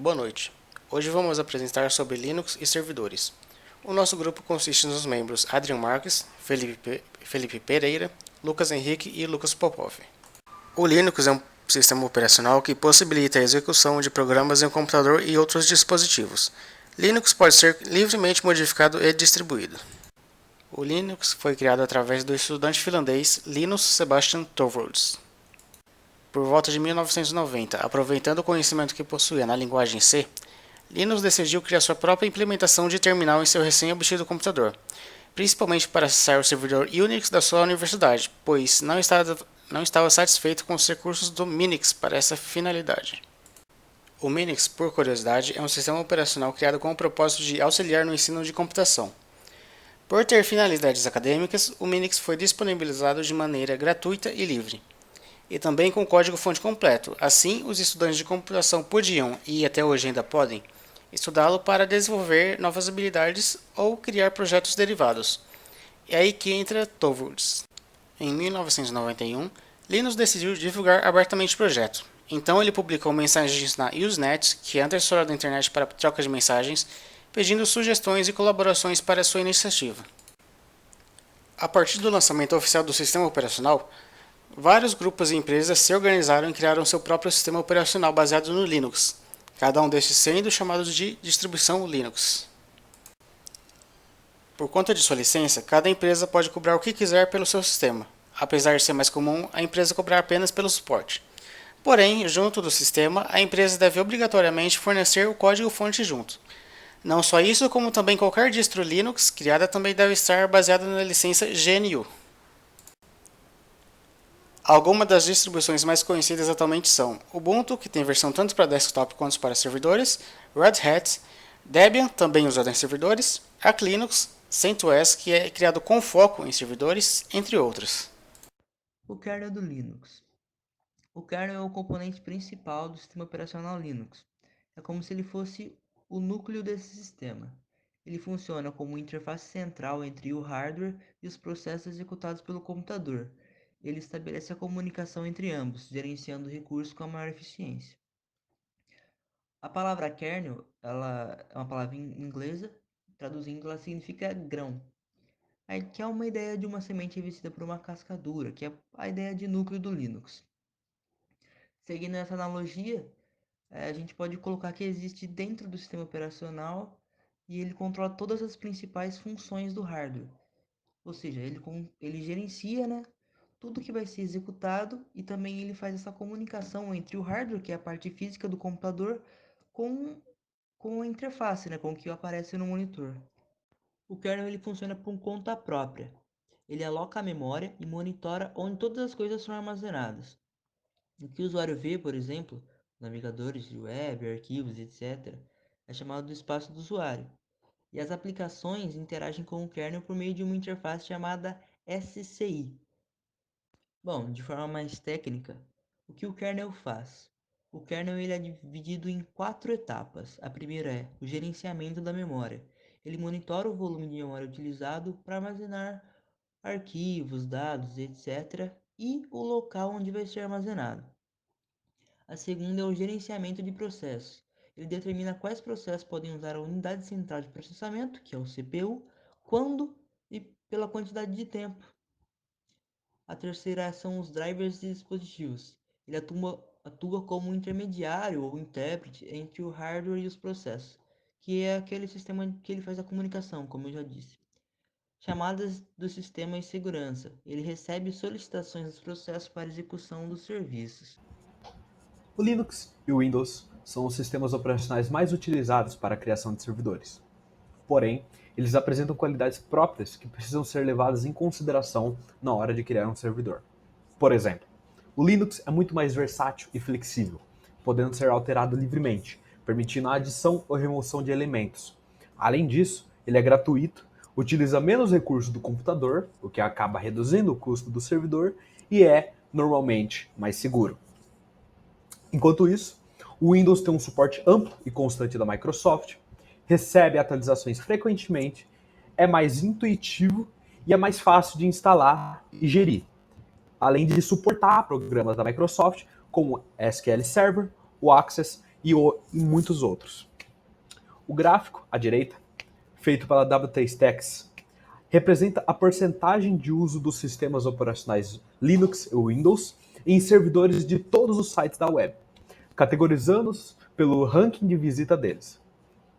Boa noite. Hoje vamos apresentar sobre Linux e servidores. O nosso grupo consiste nos membros Adrian Marques, Felipe Pereira, Lucas Henrique e Lucas Popov. O Linux é um sistema operacional que possibilita a execução de programas em um computador e outros dispositivos. Linux pode ser livremente modificado e distribuído. O Linux foi criado através do estudante finlandês Linus Sebastian Torvalds. Por volta de 1990, aproveitando o conhecimento que possuía na linguagem C, Linus decidiu criar sua própria implementação de terminal em seu recém-obtido computador, principalmente para acessar o servidor Unix da sua universidade, pois não estava satisfeito com os recursos do Minix para essa finalidade. O Minix, por curiosidade, é um sistema operacional criado com o propósito de auxiliar no ensino de computação. Por ter finalidades acadêmicas, o Minix foi disponibilizado de maneira gratuita e livre, e também com código-fonte completo. Assim, os estudantes de computação podiam, e até hoje ainda podem, estudá-lo para desenvolver novas habilidades ou criar projetos derivados. É aí que entra Torvalds. Em 1991, Linus decidiu divulgar abertamente o projeto. Então ele publicou mensagens na Usenet, que é a antecessora da internet para troca de mensagens, pedindo sugestões e colaborações para sua iniciativa. A partir do lançamento oficial do sistema operacional, vários grupos e empresas se organizaram e criaram seu próprio sistema operacional baseado no Linux, cada um destes sendo chamado de distribuição Linux. Por conta de sua licença, cada empresa pode cobrar o que quiser pelo seu sistema, apesar de ser mais comum a empresa cobrar apenas pelo suporte. Porém, junto do sistema, a empresa deve obrigatoriamente fornecer o código-fonte junto. Não só isso, como também qualquer distro Linux criada também deve estar baseada na licença GNU. Algumas das distribuições mais conhecidas atualmente são Ubuntu, que tem versão tanto para desktop quanto para servidores, Red Hat, Debian, também usado em servidores, Arch Linux, CentOS, que é criado com foco em servidores, entre outras. O kernel do Linux. O kernel é o componente principal do sistema operacional Linux. É como se ele fosse o núcleo desse sistema. Ele funciona como interface central entre o hardware e os processos executados pelo computador. Ele estabelece a comunicação entre ambos, gerenciando recursos com a maior eficiência. A palavra kernel, ela é uma palavra inglesa, traduzindo ela significa grão. Aí que é uma ideia de uma semente revestida por uma casca dura, que é a ideia de núcleo do Linux. Seguindo essa analogia, a gente pode colocar que existe dentro do sistema operacional e ele controla todas as principais funções do hardware. Ou seja, ele gerencia, né, tudo que vai ser executado e também ele faz essa comunicação entre o hardware, que é a parte física do computador, com, com a interface, né, com o que aparece no monitor. O kernel ele funciona por conta própria. Ele aloca a memória e monitora onde todas as coisas são armazenadas. O que o usuário vê, por exemplo, navegadores de web, arquivos, etc., é chamado do espaço do usuário. E as aplicações interagem com o kernel por meio de uma interface chamada SCI. Bom, de forma mais técnica, o que o kernel faz? O kernel ele é dividido em quatro etapas. A primeira é o gerenciamento da memória. Ele monitora o volume de memória utilizado para armazenar arquivos, dados, etc., e o local onde vai ser armazenado. A segunda é o gerenciamento de processos. Ele determina quais processos podem usar a unidade central de processamento, que é o CPU, quando e pela quantidade de tempo. A terceira são os drivers de dispositivos. Ele atua como um intermediário ou intérprete entre o hardware e os processos, que é aquele sistema que ele faz a comunicação, como eu já disse. Chamadas do sistema de segurança. Ele recebe solicitações dos processos para execução dos serviços. O Linux e o Windows são os sistemas operacionais mais utilizados para a criação de servidores. Porém, eles apresentam qualidades próprias que precisam ser levadas em consideração na hora de criar um servidor. Por exemplo, o Linux é muito mais versátil e flexível, podendo ser alterado livremente, permitindo a adição ou remoção de elementos. Além disso, ele é gratuito, utiliza menos recursos do computador, o que acaba reduzindo o custo do servidor, e é, normalmente, mais seguro. Enquanto isso, o Windows tem um suporte amplo e constante da Microsoft, recebe atualizações frequentemente, é mais intuitivo e é mais fácil de instalar e gerir, além de suportar programas da Microsoft como SQL Server, o Access e muitos outros. O gráfico, à direita, feito pela WT Stacks, representa a porcentagem de uso dos sistemas operacionais Linux e Windows em servidores de todos os sites da web, categorizando-os pelo ranking de visita deles.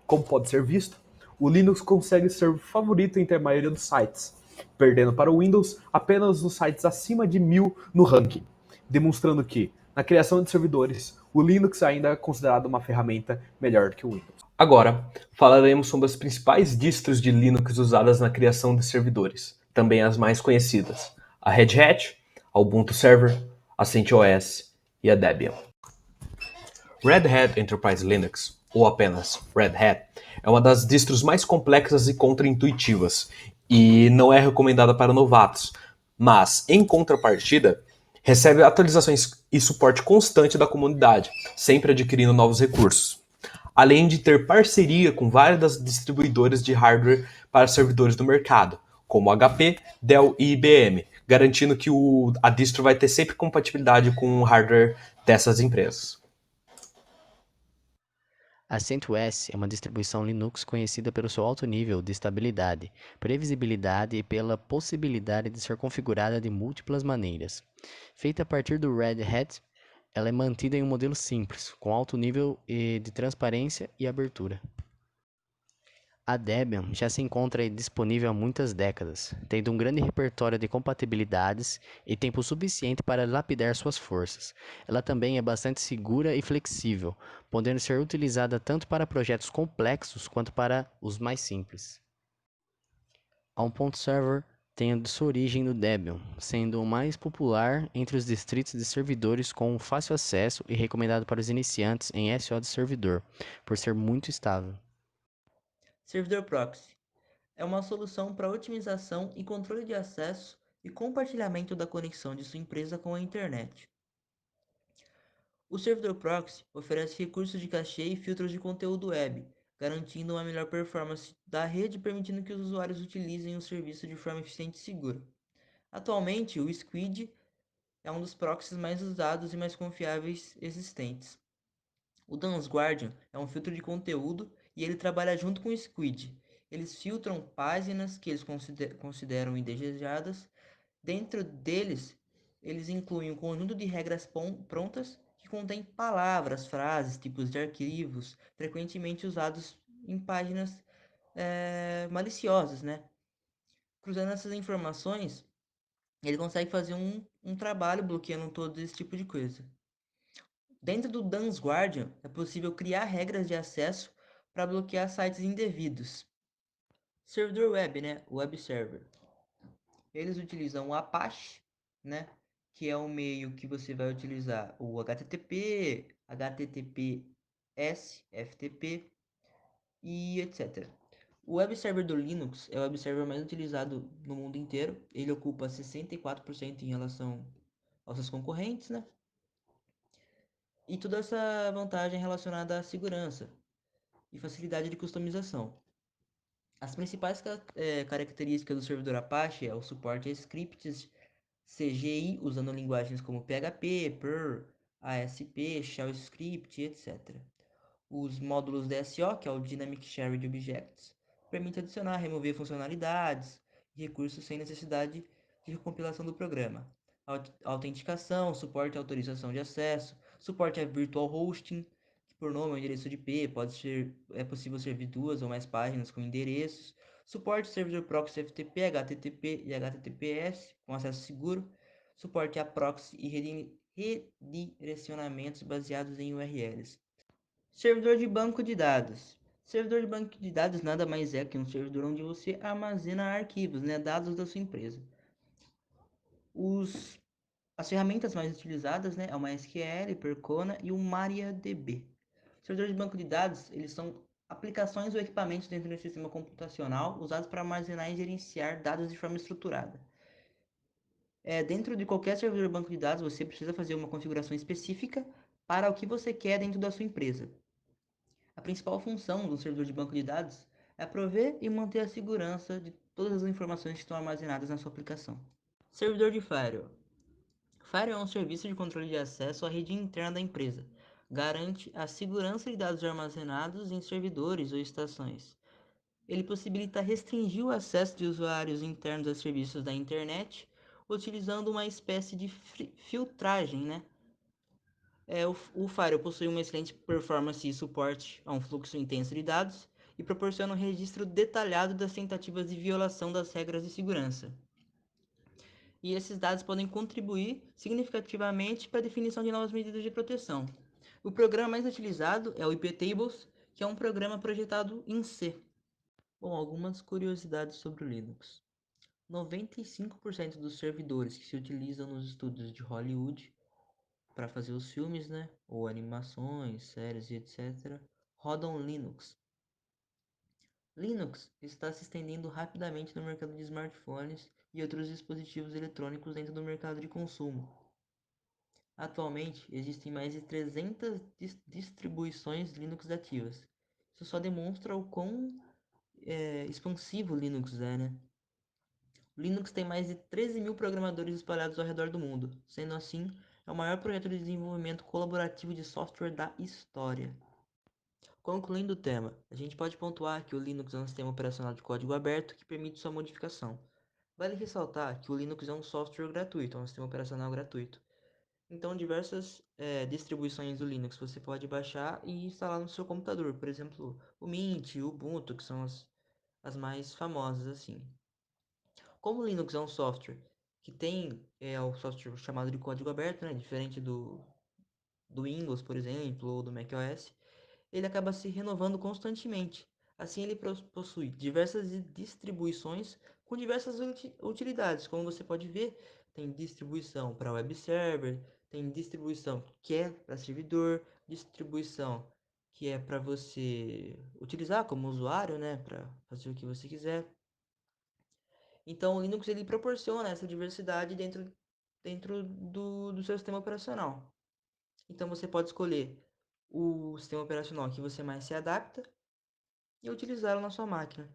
Como pode ser visto, o Linux consegue ser favorito entre a maioria dos sites, perdendo para o Windows apenas nos sites acima de 1000 no ranking, demonstrando que, na criação de servidores, o Linux ainda é considerado uma ferramenta melhor que o Windows. Agora, falaremos sobre as principais distros de Linux usadas na criação de servidores, também as mais conhecidas: a Red Hat, a Ubuntu Server, a CentOS e a Debian. Red Hat Enterprise Linux, ou apenas Red Hat, é uma das distros mais complexas e contraintuitivas, e não é recomendada para novatos, mas, em contrapartida, recebe atualizações e suporte constante da comunidade, sempre adquirindo novos recursos. Além de ter parceria com várias das distribuidoras de hardware para servidores do mercado, como HP, Dell e IBM, garantindo que a distro vai ter sempre compatibilidade com o hardware dessas empresas. A CentOS é uma distribuição Linux conhecida pelo seu alto nível de estabilidade, previsibilidade e pela possibilidade de ser configurada de múltiplas maneiras. Feita a partir do Red Hat, ela é mantida em um modelo simples, com alto nível de transparência e abertura. A Debian já se encontra disponível há muitas décadas, tendo um grande repertório de compatibilidades e tempo suficiente para lapidar suas forças. Ela também é bastante segura e flexível, podendo ser utilizada tanto para projetos complexos quanto para os mais simples. A Ubuntu Server tem sua origem no Debian, sendo o mais popular entre os distritos de servidores com fácil acesso e recomendado para os iniciantes em SO de servidor, por ser muito estável. Servidor Proxy é uma solução para otimização e controle de acesso e compartilhamento da conexão de sua empresa com a internet. O servidor proxy oferece recursos de cache e filtros de conteúdo web, garantindo uma melhor performance da rede e permitindo que os usuários utilizem o serviço de forma eficiente e segura. Atualmente, o Squid é um dos proxies mais usados e mais confiáveis existentes. O Dance Guardian é um filtro de conteúdo e ele trabalha junto com o Squid. Eles filtram páginas que eles consideram indesejadas. Dentro deles, eles incluem um conjunto de regras prontas que contém palavras, frases, tipos de arquivos, frequentemente usados em páginas maliciosas, né? Cruzando essas informações, ele consegue fazer um trabalho bloqueando todo esse tipo de coisa. Dentro do Dance Guardian, é possível criar regras de acesso para bloquear sites indevidos. Servidor web, né? Web server. Eles utilizam o Apache, né? Que é um meio que você vai utilizar o HTTP, HTTPS, FTP e etc. O web server do Linux é o web server mais utilizado no mundo inteiro. Ele ocupa 64% em relação aos seus concorrentes, né? E toda essa vantagem relacionada à segurança e facilidade de customização. As principais características do servidor Apache é o suporte a scripts CGI usando linguagens como PHP, Perl, ASP, Shell Script, etc. Os módulos DSO, que é o Dynamic Shared Objects, permite adicionar, remover funcionalidades e recursos sem necessidade de recompilação do programa. Autenticação, suporte à autorização de acesso, suporte a virtual hosting, que por nome é o endereço de IP, é possível servir duas ou mais páginas com endereços, suporte ao servidor proxy FTP, HTTP e HTTPS com acesso seguro, suporte a proxy e redirecionamentos baseados em URLs. Servidor de banco de dados. Servidor de banco de dados nada mais é que um servidor onde você armazena arquivos, né, dados da sua empresa. As ferramentas mais utilizadas, né, é o MySQL, Percona e o MariaDB. Servidores de banco de dados, eles são aplicações ou equipamentos dentro do sistema computacional usados para armazenar e gerenciar dados de forma estruturada. Dentro de qualquer servidor de banco de dados, você precisa fazer uma configuração específica para o que você quer dentro da sua empresa. A principal função do servidor de banco de dados é prover e manter a segurança de todas as informações que estão armazenadas na sua aplicação. Servidor de Firewall. Firewall é um serviço de controle de acesso à rede interna da empresa, garante a segurança de dados armazenados em servidores ou estações. Ele possibilita restringir o acesso de usuários internos a serviços da internet, utilizando uma espécie de filtragem, né? O Firewall possui uma excelente performance e suporte a um fluxo intenso de dados e proporciona um registro detalhado das tentativas de violação das regras de segurança. E esses dados podem contribuir significativamente para a definição de novas medidas de proteção. O programa mais utilizado é o iptables, que é um programa projetado em C. Bom, algumas curiosidades sobre o Linux. 95% dos servidores que se utilizam nos estúdios de Hollywood para fazer os filmes, né, ou animações, séries e etc., rodam Linux. Linux está se estendendo rapidamente no mercado de smartphones e outros dispositivos eletrônicos dentro do mercado de consumo. Atualmente, existem mais de 300 distribuições Linux ativas. Isso só demonstra o quão expansivo o Linux é, né? O Linux tem mais de 13 mil programadores espalhados ao redor do mundo. Sendo assim, é o maior projeto de desenvolvimento colaborativo de software da história. Concluindo o tema, a gente pode pontuar que o Linux é um sistema operacional de código aberto que permite sua modificação. Vale ressaltar que o Linux é um software gratuito, é um sistema operacional gratuito. Então, diversas distribuições do Linux você pode baixar e instalar no seu computador. Por exemplo, o Mint, o Ubuntu, que são as mais famosas assim. Como o Linux é um software que tem o software chamado de código aberto, né, diferente do Windows, por exemplo, ou do macOS, ele acaba se renovando constantemente. Assim, ele possui diversas distribuições com diversas utilidades. Como você pode ver, tem distribuição para web server, tem distribuição que é para servidor, distribuição que é para você utilizar como usuário, né, para fazer o que você quiser. Então, o Linux ele proporciona essa diversidade dentro do seu sistema operacional. Então, você pode escolher o sistema operacional que você mais se adapta e utilizá-lo na sua máquina.